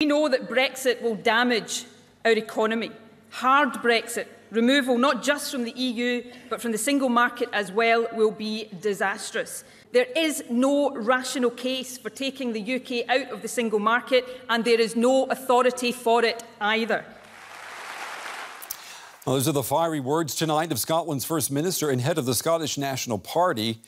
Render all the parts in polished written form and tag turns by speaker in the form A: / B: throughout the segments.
A: We know that Brexit will damage our economy. Hard Brexit, removal not just from the EU but from the single market as well, will be disastrous. There is no rational case for taking the UK out of the single market, and there is no authority for it either.
B: Well, those are the fiery words tonight of Scotland's First Minister and head of the Scottish National Party.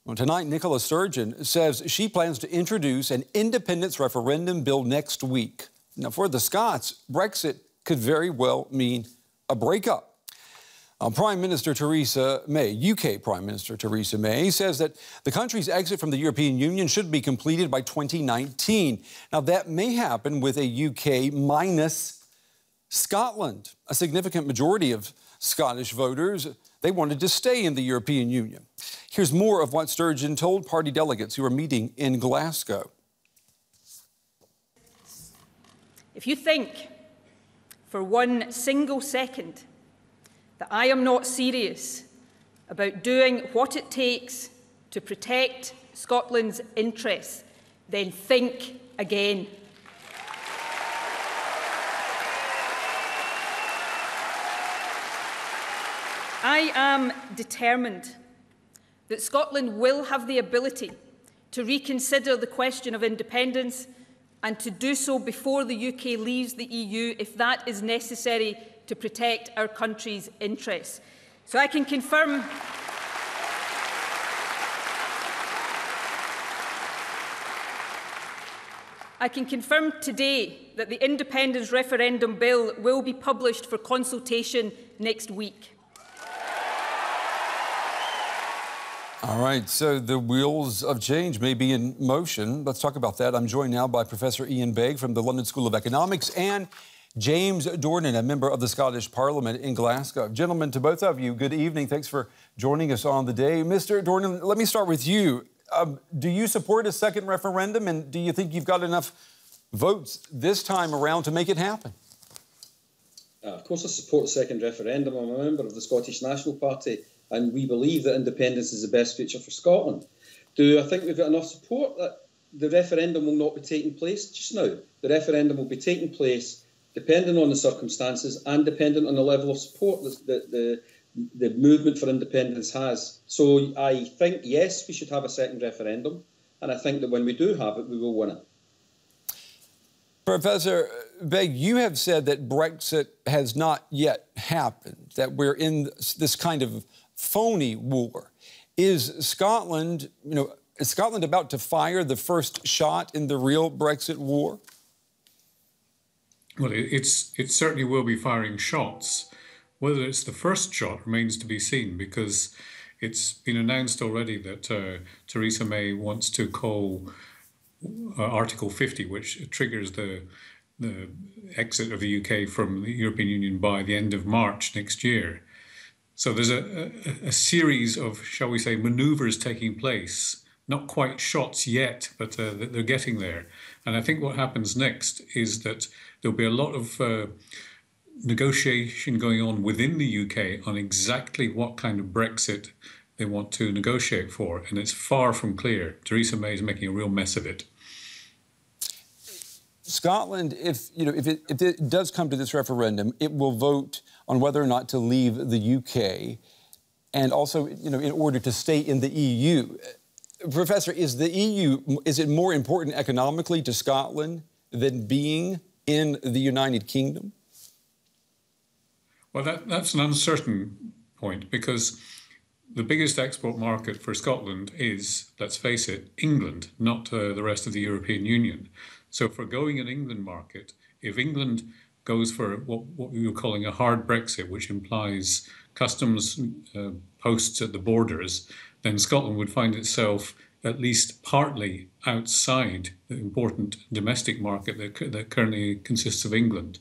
B: Well, tonight, Nicola Sturgeon says she plans to introduce an independence referendum bill next week. Now, for the Scots, Brexit could very well mean a breakup. Prime Minister Theresa May, UK Prime Minister Theresa May, says that the country's exit from the European Union should be completed by 2019. Now, that may happen with a UK minus Scotland. A significant majority of Scottish voters, they wanted to stay in the European Union. Here's more of what Sturgeon told party delegates who are meeting in Glasgow.
A: If you think for one single second that I am not serious about doing what it takes to protect Scotland's interests, then think again. I am determined that Scotland will have the ability to reconsider the question of independence and to do so before the UK leaves the EU if that is necessary to protect our country's interests. So I can confirm today that the independence referendum bill will be published for consultation next week.
B: All right, so the wheels of change may be in motion. Let's talk about that. I'm joined now by Professor Ian Begg from the London School of Economics and James Dornan, a member of the Scottish Parliament in Glasgow. Gentlemen, to both of you, good evening. Thanks for joining us on the day. Mr. Dornan, let me start with you. Do you support a second referendum, and do you think you've got enough votes this time around to make it happen?
C: Of course I support a second referendum. I'm a member of the Scottish National Party, and we believe that independence is the best future for Scotland. Do I think we've got enough support that the referendum will not be taking place just now? The referendum will be taking place depending on the circumstances and dependent on the level of support that the movement for independence has. So I think, yes, we should have a second referendum, and I think that when we do have it, we will win it.
B: Professor Begg, you have said that Brexit has not yet happened, that we're in this kind of phony war. Is Scotland about to fire the first shot in the real Brexit war?
D: Well, it certainly will be firing shots. Whether it's the first shot remains to be seen, because it's been announced already that Theresa May wants to call Article 50, which triggers the exit of the UK from the European Union by the end of March next year. So there's a series of, shall we say, manoeuvres taking place. Not quite shots yet, but they're getting there. And I think what happens next is that there'll be a lot of negotiation going on within the UK on exactly what kind of Brexit they want to negotiate for. And it's far from clear. Theresa May is making a real mess of it.
B: Scotland, if it does come to this referendum, it will vote on whether or not to leave the UK, and also, in order to stay in the EU. Professor, is it more important economically to Scotland than being in the United Kingdom?
D: Well, that's an uncertain point, because the biggest export market for Scotland is, let's face it, England, not the rest of the European Union. So for going an England market, if England goes for what we were calling a hard Brexit, which implies customs posts at the borders, then Scotland would find itself at least partly outside the important domestic market that currently consists of England.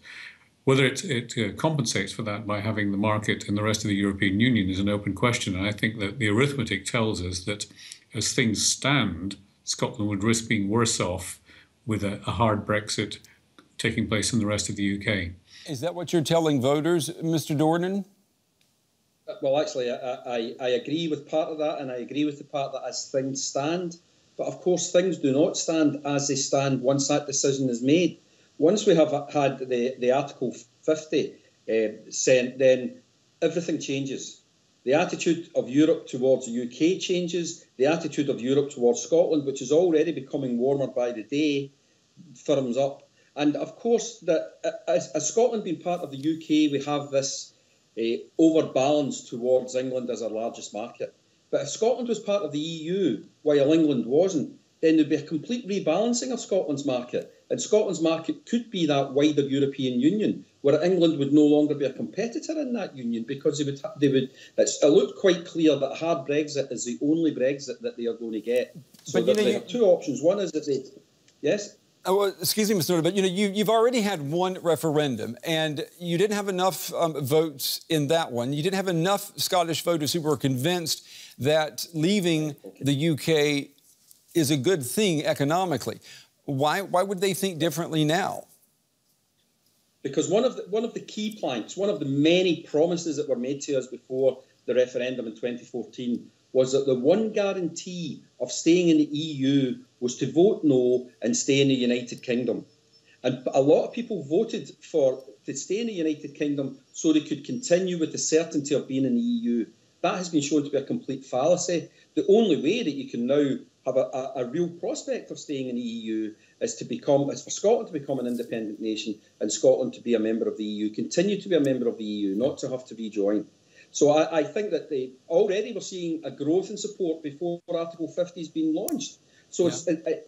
D: Whether it compensates for that by having the market in the rest of the European Union is an open question. And I think that the arithmetic tells us that as things stand, Scotland would risk being worse off with a hard Brexit taking place in the rest of the UK.
B: Is that what you're telling voters, Mr. Dornan?
C: Well, actually, I agree with part of that, and I agree with the part that as things stand. But of course, things do not stand as they stand once that decision is made. Once we have had the Article 50 sent, then everything changes. The attitude of Europe towards the UK changes. The attitude of Europe towards Scotland, which is already becoming warmer by the day, firms up. And of course, that as Scotland being part of the UK, we have this overbalance towards England as our largest market. But if Scotland was part of the EU while England wasn't, then there'd be a complete rebalancing of Scotland's market. And Scotland's market could be that wider European Union, where England would no longer be a competitor in that union, because it looked quite clear that a hard Brexit is the only Brexit that they are going to get. So there are two options. One is that they... Yes?
B: Oh, well, excuse me, Mr. Norton, but you've already had one referendum, and you didn't have enough votes in that one. You didn't have enough Scottish voters who were convinced that leaving the UK is a good thing economically. Why would they think differently now?
C: Because one of the key planks, one of the many promises that were made to us before the referendum in 2014 was that the one guarantee of staying in the EU was to vote no and stay in the United Kingdom. And a lot of people voted to stay in the United Kingdom so they could continue with the certainty of being in the EU. That has been shown to be a complete fallacy. The only way that you can now have a real prospect of staying in the EU is for Scotland to become an independent nation and Scotland to be a member of the EU, continue to be a member of the EU, not to have to rejoin. So I think that already we're seeing a growth in support before Article 50 has been launched. So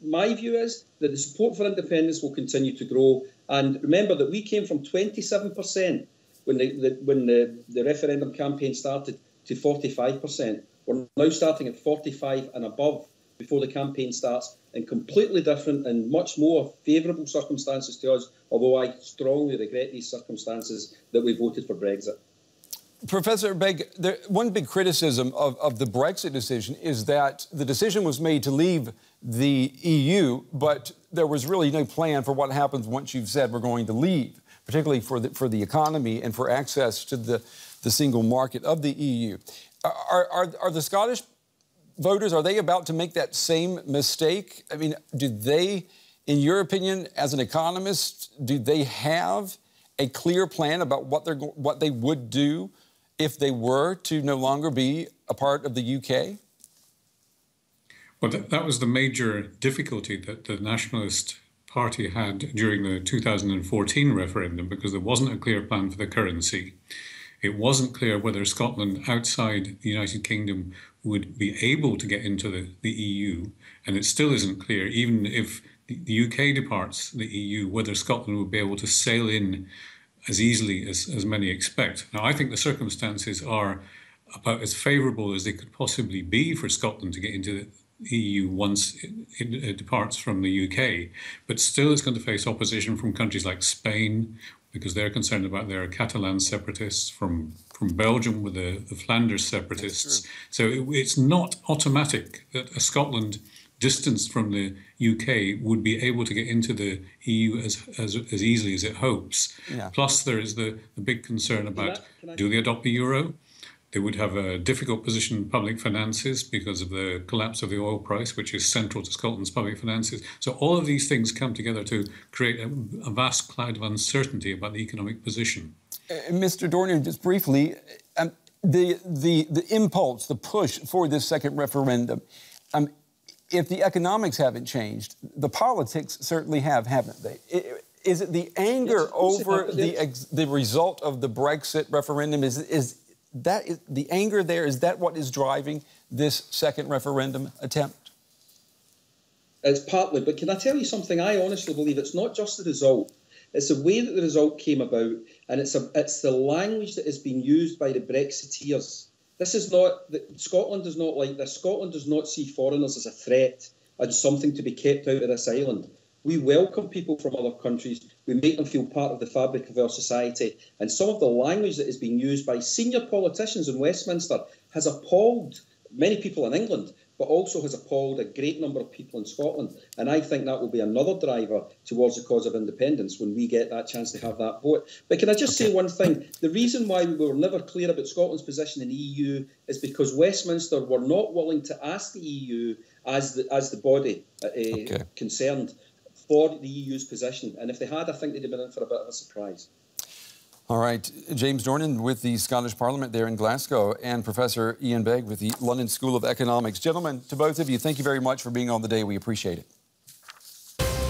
C: my view is that the support for independence will continue to grow. And remember that we came from 27% when the referendum campaign started to 45%. We're now starting at 45 and above before the campaign starts, in completely different and much more favourable circumstances to us, although I strongly regret these circumstances that we voted for Brexit.
B: Professor Begg, one big criticism of the Brexit decision is that the decision was made to leave the EU, but there was really no plan for what happens once you've said we're going to leave, particularly for the economy and for access to the single market of the EU. Are the Scottish voters, are they about to make that same mistake? I mean, do they, in your opinion, as an economist, do they have a clear plan about what they would do if they were to no longer be a part of the UK?
D: Well, that was the major difficulty that the Nationalist Party had during the 2014 referendum, because there wasn't a clear plan for the currency. It wasn't clear whether Scotland outside the United Kingdom would be able to get into the EU, and it still isn't clear, even if the UK departs the EU, whether Scotland would be able to sail in as easily as many expect. Now, I think the circumstances are about as favourable as they could possibly be for Scotland to get into the EU once it departs from the UK, but still it's going to face opposition from countries like Spain, because they're concerned about their Catalan separatists, from Belgium with the Flanders separatists. So it's not automatic that a Scotland distanced from the UK would be able to get into the EU as easily as it hopes. Yeah. Plus, there is the big concern about, do they adopt the euro? They would have a difficult position in public finances because of the collapse of the oil price, which is central to Scotland's public finances. So all of these things come together to create a vast cloud of uncertainty about the economic position.
B: Mr. Dornier, just briefly, the impulse, the push for this second referendum, if the economics haven't changed, the politics certainly have, haven't they? Is it the anger over the result of the Brexit referendum? Is the anger there, is that what is driving this second referendum attempt?
C: It's partly, but can I tell you something? I honestly believe it's not just the result. It's the way that the result came about, and it's the language that is being used by the Brexiteers. This is not, Scotland is not like this. Scotland does not see foreigners as a threat and something to be kept out of this island. We welcome people from other countries. We make them feel part of the fabric of our society. And some of the language that is being used by senior politicians in Westminster has appalled many people in England, but also has appalled a great number of people in Scotland. And I think that will be another driver towards the cause of independence when we get that chance to have that vote. But can I just say one thing? The reason why we were never clear about Scotland's position in the EU is because Westminster were not willing to ask the EU as the body concerned for the EU's position. And if they had, I think they'd have been in for a bit of a surprise.
B: All right, James Dornan with the Scottish Parliament there in Glasgow, and Professor Ian Begg with the London School of Economics. Gentlemen, to both of you, thank you very much for being on the day. We appreciate it.